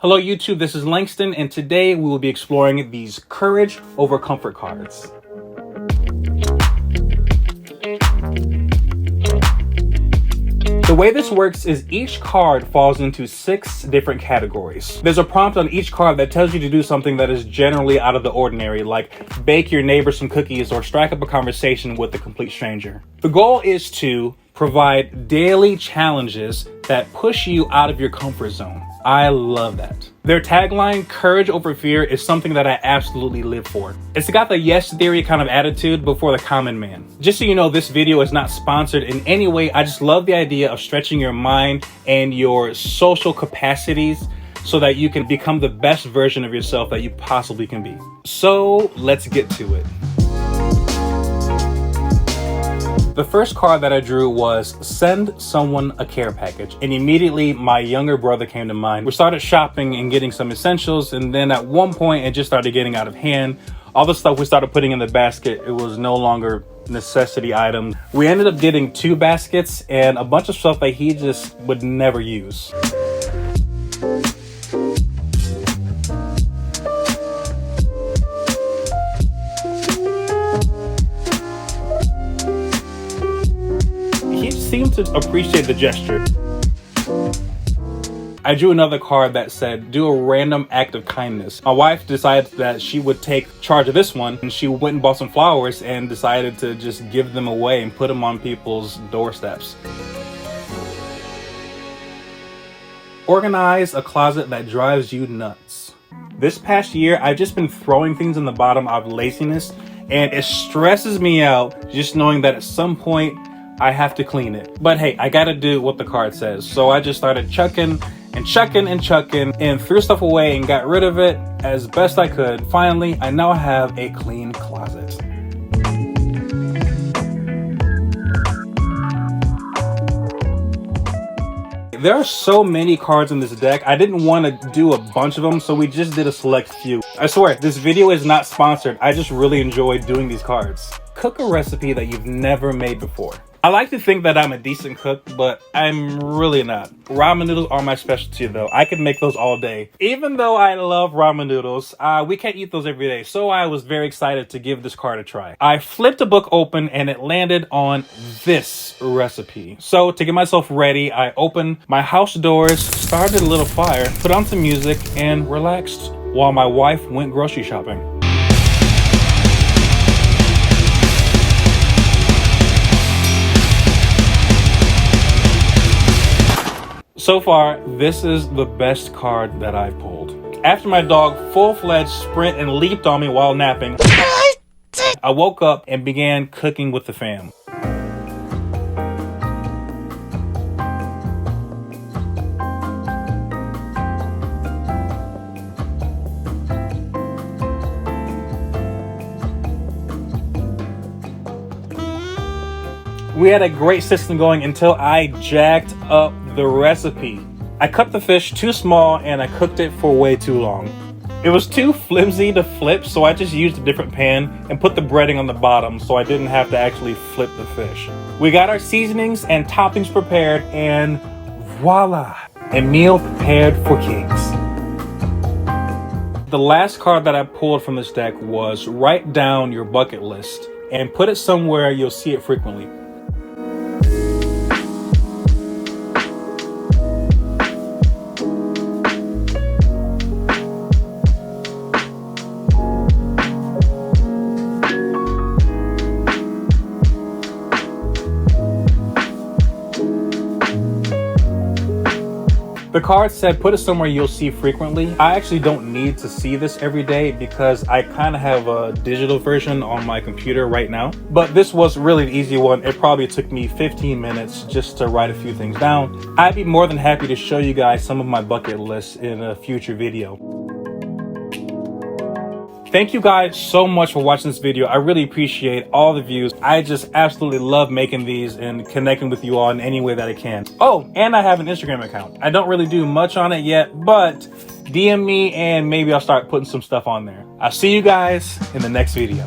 Hello YouTube, this is Langston, and today we will be exploring these courage over comfort cards. The way this works is each card falls into 6 different categories. There's a prompt on each card that tells you to do something that is generally out of the ordinary, like bake your neighbor some cookies or strike up a conversation with a complete stranger. The goal is to provide daily challenges that push you out of your comfort zone. I love that. Their tagline, courage over fear, is something that I absolutely live for. It's got the yes theory kind of attitude, but for the common man. Just so you know, this video is not sponsored in any way. I just love the idea of stretching your mind and your social capacities so that you can become the best version of yourself that you possibly can be. So let's get to it. The first card that I drew was send someone a care package, and immediately my younger brother came to mind. We started shopping and getting some essentials, and then at one point it just started getting out of hand. All the stuff we started putting in the basket, it was no longer necessity items. We ended up getting 2 baskets and a bunch of stuff that he just would never use. Seemed to appreciate the gesture. I drew another card that said, do a random act of kindness. My wife decided that she would take charge of this one, and she went and bought some flowers and decided to just give them away and put them on people's doorsteps. Organize a closet that drives you nuts. This past year, I've just been throwing things in the bottom out of laziness, and it stresses me out just knowing that at some point I have to clean it. But hey, I gotta do what the card says. So I just started chucking and threw stuff away and got rid of it as best I could. Finally, I now have a clean closet. There are so many cards in this deck. I didn't want to do a bunch of them, so we just did a select few. I swear, this video is not sponsored. I just really enjoy doing these cards. Cook a recipe that you've never made before. I like to think that I'm a decent cook, but I'm really not. Ramen noodles are my specialty though. I could make those all day. Even though I love ramen noodles, we can't eat those every day. So I was very excited to give this card a try. I flipped a book open and it landed on this recipe. So to get myself ready, I opened my house doors, started a little fire, put on some music, and relaxed while my wife went grocery shopping. So far, this is the best card that I've pulled. After my dog full-fledged sprint and leaped on me while napping, I woke up and began cooking with the fam. We had a great system going until I jacked up the recipe. I cut the fish too small and I cooked it for way too long. It was too flimsy to flip, so I just used a different pan and put the breading on the bottom so I didn't have to actually flip the fish. We got our seasonings and toppings prepared, and voila, a meal prepared for kings. The last card that I pulled from this deck was write down your bucket list and put it somewhere you'll see it frequently. The card said put it somewhere you'll see frequently. I actually don't need to see this every day because I kind of have a digital version on my computer right now. But this was really an easy one. It probably took me 15 minutes just to write a few things down. I'd be more than happy to show you guys some of my bucket lists in a future video. Thank you guys so much for watching this video. I really appreciate all the views. I just absolutely love making these and connecting with you all in any way that I can. Oh, and I have an Instagram account. I don't really do much on it yet, but DM me and maybe I'll start putting some stuff on there. I'll see you guys in the next video.